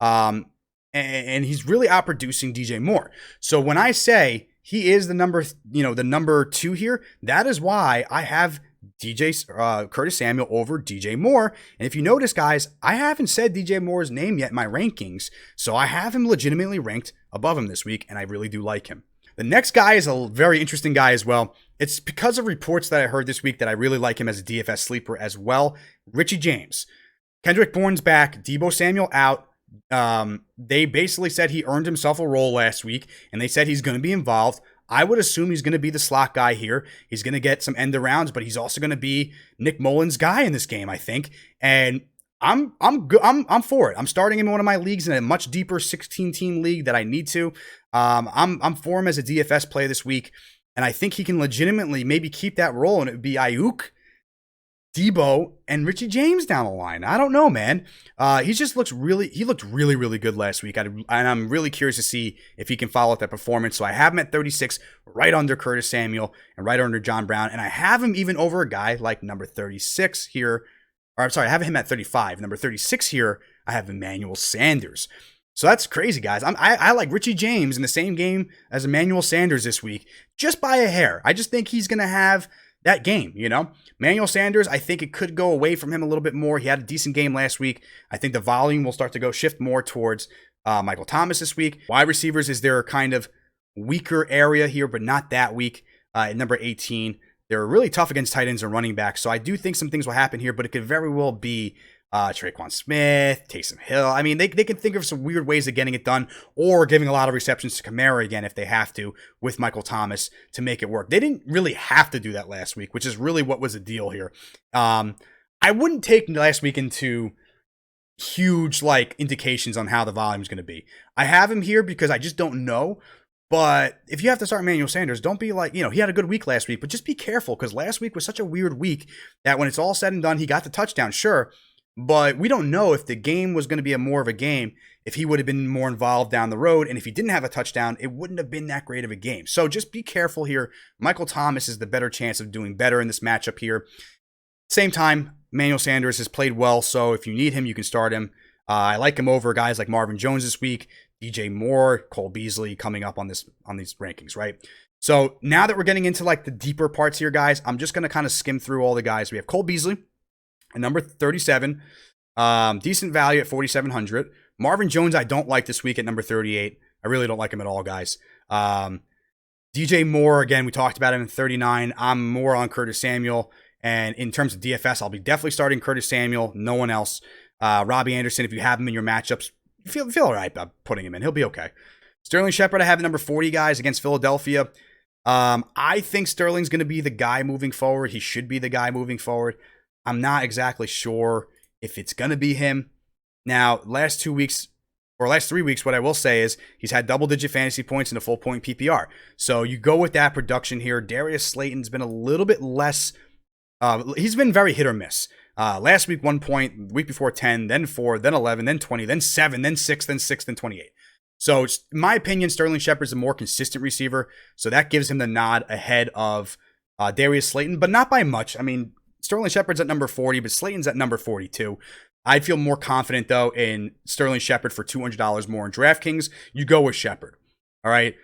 And he's really outproducing DJ Moore. So when I say he is the number 2 here, that is why I have Curtis Samuel over DJ Moore. And if you notice, guys, I haven't said DJ Moore's name yet in my rankings, so I have him legitimately ranked above him this week, and I really do like him. The next guy is a very interesting guy as well. It's because of reports that I heard this week that I really like him as a DFS sleeper as well. Richie James. Kendrick Bourne's back. Deebo Samuel out. They basically said he earned himself a role last week, and they said he's going to be involved. I would assume he's going to be the slot guy here. He's going to get some end arounds, but he's also going to be Nick Mullen's guy in this game, I think. And I'm for it. I'm starting him in one of my leagues in a much deeper 16-team league that I need to. I'm for him as a DFS play this week, and I think he can legitimately maybe keep that role, and it would be Aiyuk, Deebo, and Richie James down the line. I don't know, man. He looked really, really good last week. And I'm really curious to see if he can follow up that performance. So I have him at 36, right under Curtis Samuel and right under John Brown. And I have him even over a guy like number 36 here. Or I'm sorry, I have him at 35. Number 36 here, I have Emmanuel Sanders. So that's crazy, guys. I like Richie James in the same game as Emmanuel Sanders this week, just by a hair. I just think he's going to have that game, Emmanuel Sanders, I think it could go away from him a little bit more. He had a decent game last week. I think the volume will start to shift more towards Michael Thomas this week. Wide receivers is their kind of weaker area here, but not that weak. At number 18, they're really tough against tight ends and running backs. So I do think some things will happen here, but it could very well be Traquan Smith, Taysom Hill. I mean, they can think of some weird ways of getting it done, or giving a lot of receptions to Kamara again if they have to with Michael Thomas to make it work. They didn't really have to do that last week, which is really what was the deal here. I wouldn't take last week into huge indications on how the volume is going to be. I have him here because I just don't know. But if you have to start Emmanuel Sanders, don't be he had a good week last week, but just be careful because last week was such a weird week that when it's all said and done, he got the touchdown, sure. But we don't know if the game was going to be more of a game, if he would have been more involved down the road. And if he didn't have a touchdown, it wouldn't have been that great of a game. So just be careful here. Michael Thomas is the better chance of doing better in this matchup here. Same time, Emmanuel Sanders has played well. So if you need him, you can start him. I like him over guys like Marvin Jones this week, DJ Moore, Cole Beasley coming up on these rankings, right? So now that we're getting into the deeper parts here, guys, I'm just going to kind of skim through all the guys. We have Cole Beasley at number 37, decent value at 4,700. Marvin Jones, I don't like this week at number 38. I really don't like him at all, guys. DJ Moore, again, we talked about him at 39. I'm more on Curtis Samuel. And in terms of DFS, I'll be definitely starting Curtis Samuel, no one else. Robby Anderson, if you have him in your matchups, feel all right about putting him in. He'll be okay. Sterling Shepard, I have at number 40, guys, against Philadelphia. I think Sterling's going to be the guy moving forward. He should be the guy moving forward. I'm not exactly sure if it's going to be him. Now, last 3 weeks, what I will say is he's had double-digit fantasy points in a full-point PPR. So you go with that production here. Darius Slayton's been a little bit less. He's been very hit or miss. Last week, 1 point. The week before, 10, then 4, then 11, then 20, then 7, then 6, then 6, then 28. So, in my opinion, Sterling Shepard's a more consistent receiver. So that gives him the nod ahead of Darius Slayton, but not by much. I mean, Sterling Shepard's at number 40, but Slayton's at number 42. I'd feel more confident, though, in Sterling Shepard for $200 more in DraftKings. You go with Shepard. All right.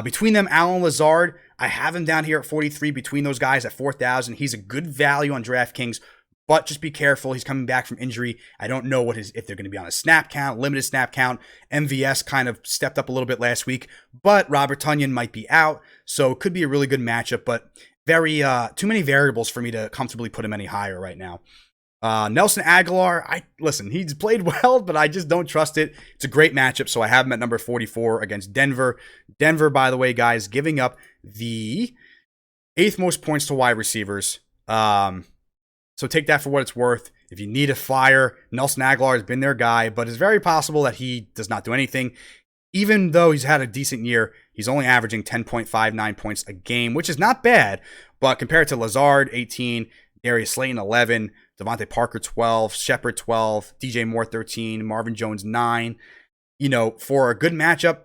Between them, Allen Lazard, I have him down here at 43. Between those guys at 4,000, he's a good value on DraftKings, but just be careful. He's coming back from injury. I don't know if they're going to be on a snap count, limited snap count. MVS kind of stepped up a little bit last week, but Robert Tonyan might be out, so it could be a really good matchup, but very too many variables for me to comfortably put him any higher right now. Nelson Agholor, he's played well, but I just don't trust it. It's a great matchup, so I have him at number 44 against Denver. Denver, by the way, guys, giving up the 8th most points to wide receivers. So take that for what it's worth. If you need a flyer, Nelson Agholor has been their guy, but it's very possible that he does not do anything. Even though he's had a decent year, he's only averaging 10.59 points a game, which is not bad. But compared to Lazard, 18, Darius Slayton, 11, Devontae Parker, 12, Shepard, 12, DJ Moore, 13, Marvin Jones, 9. For a good matchup,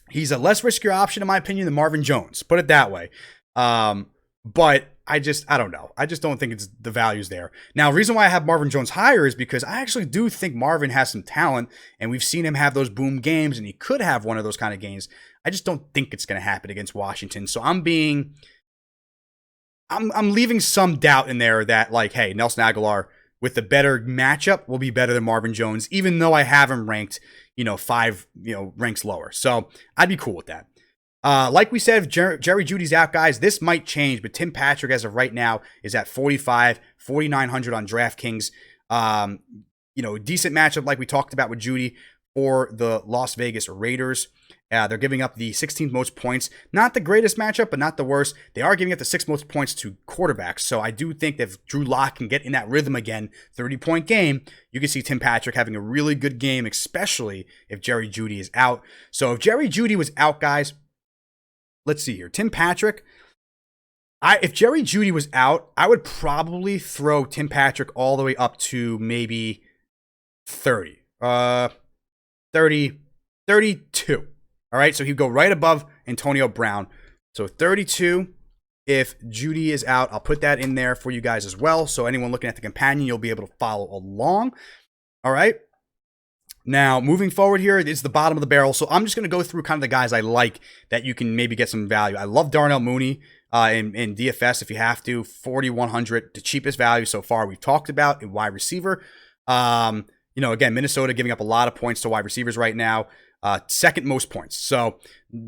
he's a less riskier option, in my opinion, than Marvin Jones. Put it that way. But I don't know. I just don't think it's the value's there. Now, the reason why I have Marvin Jones higher is because I actually do think Marvin has some talent, and we've seen him have those boom games, and he could have one of those kind of games. I just don't think it's going to happen against Washington. So I'm leaving some doubt in there that, hey, Nelson Agholor with the better matchup will be better than Marvin Jones, even though I have him ranked, 5, ranks lower. So I'd be cool with that. Like we said, if Jerry Jeudy's out, guys, this might change, but Tim Patrick, as of right now, is at 4,900 on DraftKings. Decent matchup like we talked about with Jeudy for the Las Vegas Raiders. They're giving up the 16th most points. Not the greatest matchup, but not the worst. They are giving up the 6th most points to quarterbacks. So I do think that if Drew Lock can get in that rhythm again, 30-point game, you can see Tim Patrick having a really good game, especially if Jerry Jeudy is out. So if Jerry Jeudy was out, guys, let's see here. Tim Patrick, if Jerry Jeudy was out, I would probably throw Tim Patrick all the way up to maybe 30. 32. All right, so he'd go right above Antonio Brown. So 32, if Jeudy is out, I'll put that in there for you guys as well. So anyone looking at the companion, you'll be able to follow along. All right. Now, moving forward here, it's the bottom of the barrel. So I'm just going to go through kind of the guys I like that you can maybe get some value. I love Darnell Mooney in DFS if you have to. 4,100, the cheapest value so far we've talked about in wide receiver. Again, Minnesota giving up a lot of points to wide receivers right now. second most points. So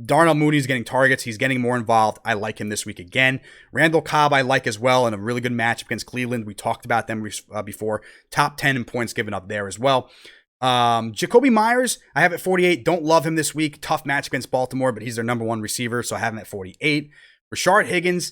Darnell Mooney's getting targets. He's getting more involved. I like him this week again. Randall Cobb I like as well in a really good match against Cleveland. We talked about them before. Top 10 in points given up there as well. Jacoby Myers, I have at 48. Don't love him this week. Tough match against Baltimore, but he's their number one receiver, so I have him at 48. Rashard Higgins,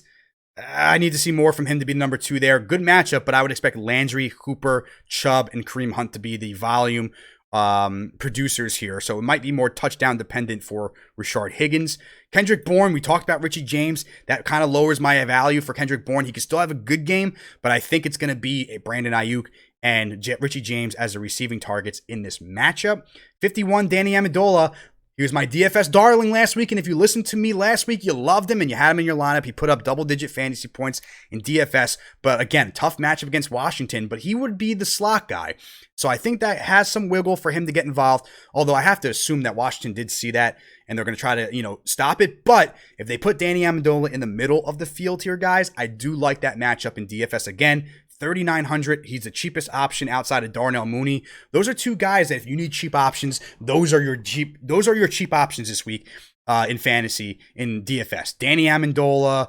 I need to see more from him to be number 2 there. Good matchup, but I would expect Landry, Hooper, Chubb, and Kareem Hunt to be the volume producers here. So it might be more touchdown dependent for Rashard Higgins. Kendrick Bourne, we talked about Richie James. That kind of lowers my value for Kendrick Bourne. He can still have a good game, but I think it's going to be a Brandon Aiyuk and Richie James as the receiving targets in this matchup. 51, Danny Amendola. He was my DFS darling last week, and if you listened to me last week, you loved him and you had him in your lineup. He put up double-digit fantasy points in DFS, but again, tough matchup against Washington, but he would be the slot guy. So I think that has some wiggle for him to get involved, although I have to assume that Washington did see that, and they're going to try to, stop it. But if they put Danny Amendola in the middle of the field here, guys, I do like that matchup in DFS again. 3,900. He's the cheapest option outside of Darnell Mooney. Those are two guys that if you need cheap options, those are your cheap options this week in fantasy in DFS. Danny Amendola,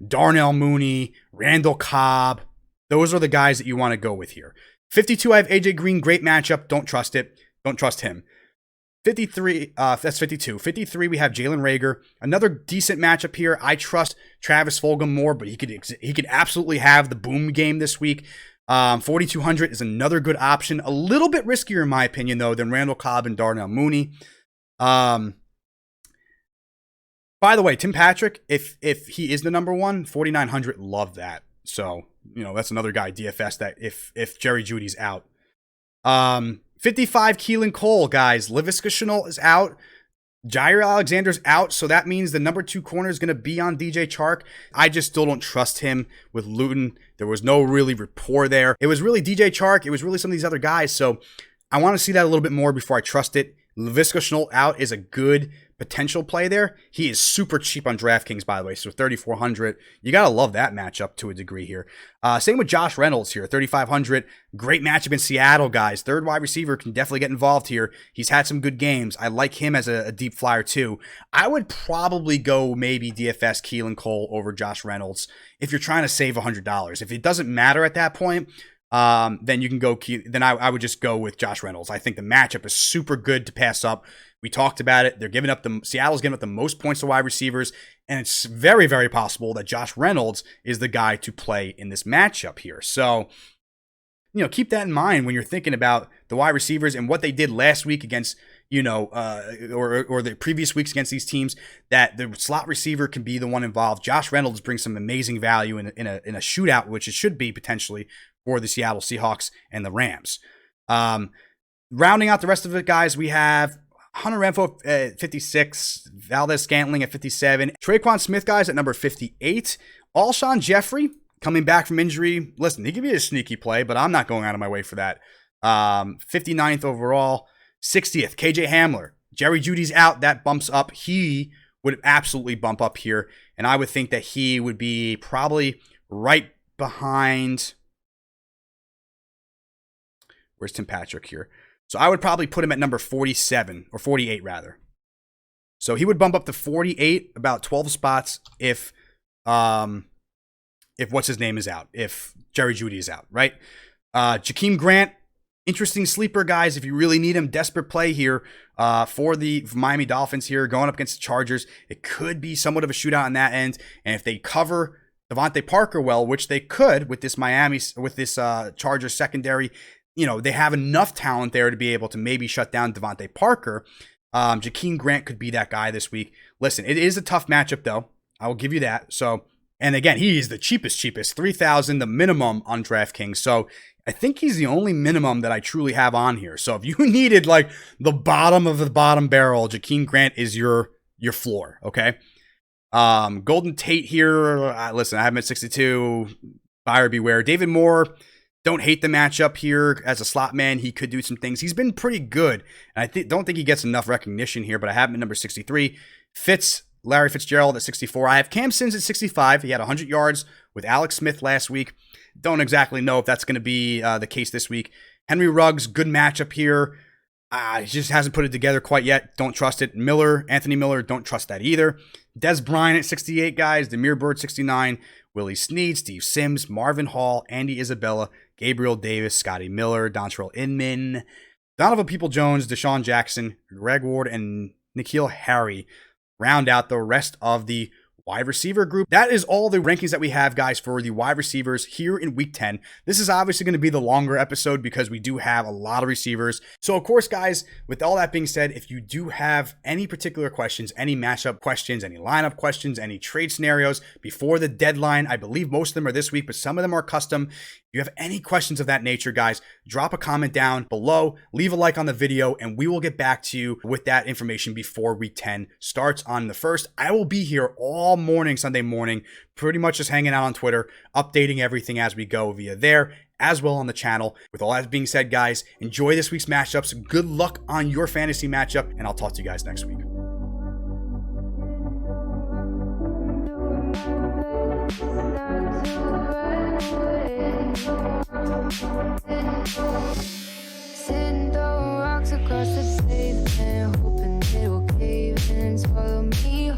Darnell Mooney, Randall Cobb. Those are the guys that you want to go with here. 52, I have AJ Green. Great matchup. Don't trust it. Don't trust him. 53, that's 52. 53, we have Jalen Reagor. Another decent matchup here. I trust Travis Fulgham more, but he could absolutely have the boom game this week. 4,200 is another good option. A little bit riskier, in my opinion, though, than Randall Cobb and Darnell Mooney. By the way, Tim Patrick, if he is the number one, 4,900, love that. So, that's another guy, DFS, that if Jerry Jeudy's out. 55, Keelan Cole, guys. Laviska Shenault is out. Jair Alexander's out, so that means the number 2 corner is going to be on DJ Chark. I just still don't trust him with Luton. There was no really rapport there. It was really DJ Chark. It was really some of these other guys, so I want to see that a little bit more before I trust it. Laviska Shenault out is a good potential play there. He is super cheap on DraftKings, by the way, so 3,400. You got to love that matchup to a degree here. Same with Josh Reynolds here, 3,500. Great matchup in Seattle, guys. Third wide receiver can definitely get involved here. He's had some good games. I like him as a deep flyer too. I would probably go maybe DFS Keelan Cole over Josh Reynolds if you're trying to save $100. If it doesn't matter at that point, then you can go. Then I would just go with Josh Reynolds. I think the matchup is super good to pass up. We talked about it. Seattle's giving up the most points to wide receivers, and it's very, very possible that Josh Reynolds is the guy to play in this matchup here. So, keep that in mind when you're thinking about the wide receivers and what they did last week against, or the previous weeks against these teams, that the slot receiver can be the one involved. Josh Reynolds brings some amazing value in a shootout, which it should be potentially for the Seattle Seahawks and the Rams. Rounding out the rest of it, guys, we have Hunter Renfrow at 56, Valdez Scantling at 57, Traquan Smith, guys, at number 58. Alshon Jeffrey coming back from injury. Listen, he could be a sneaky play, but I'm not going out of my way for that. 59th overall. 60th, KJ Hamler. Jerry Jeudy's out. That bumps up. He would absolutely bump up here, and I would think that he would be probably right behind. Where's Tim Patrick here? So I would probably put him at number 47 or 48 rather. So he would bump up to 48, about 12 spots if what's his name is out, if Jerry Jeudy is out, right? Jakeem Grant, interesting sleeper, guys. If you really need him, desperate play here for the Miami Dolphins here, going up against the Chargers. It could be somewhat of a shootout on that end, and if they cover Devontae Parker well, which they could with this Chargers secondary. They have enough talent there to be able to maybe shut down Devontae Parker. Jakeem Grant could be that guy this week. Listen, it is a tough matchup, though. I will give you that. So, and again, he is the cheapest, $3,000, the minimum on DraftKings. So I think he's the only minimum that I truly have on here. So if you needed like the bottom of the bottom barrel, Jakeem Grant is your floor. Okay. Golden Tate here. Listen, I have him at 62. Buyer beware. David Moore. Don't hate the matchup here as a slot man. He could do some things. He's been pretty good. And I don't think he gets enough recognition here, but I have him at number 63. Larry Fitzgerald at 64. I have Cam Sims at 65. He had 100 yards with Alex Smith last week. Don't exactly know if that's going to be the case this week. Henry Ruggs, good matchup here. He just hasn't put it together quite yet. Don't trust it. Anthony Miller, don't trust that either. Des Bryant at 68, guys. Demir Bird, 69. Willie Snead, Steve Sims, Marvin Hall, Andy Isabella, Gabriel Davis, Scotty Miller, Dontrell Inman, Donovan Peoples-Jones, Deshaun Jackson, Greg Ward, and N'Keal Harry round out the rest of the wide receiver group. That is all the rankings that we have, guys, for the wide receivers here in week 10. This is obviously going to be the longer episode because we do have a lot of receivers. So, of course, guys, with all that being said, if you do have any particular questions, any matchup questions, any lineup questions, any trade scenarios before the deadline, I believe most of them are this week, but some of them are custom. If you have any questions of that nature, guys, drop a comment down below, leave a like on the video, and we will get back to you with that information before week 10 starts on the 1st. I will be here all morning, Sunday morning, pretty much just hanging out on Twitter, updating everything as we go via there, as well on the channel. With all that being said, guys, enjoy this week's matchups. Good luck on your fantasy matchup, and I'll talk to you guys next week. Sitting throwing rocks across the pavement, hoping they will cave in. Swallow me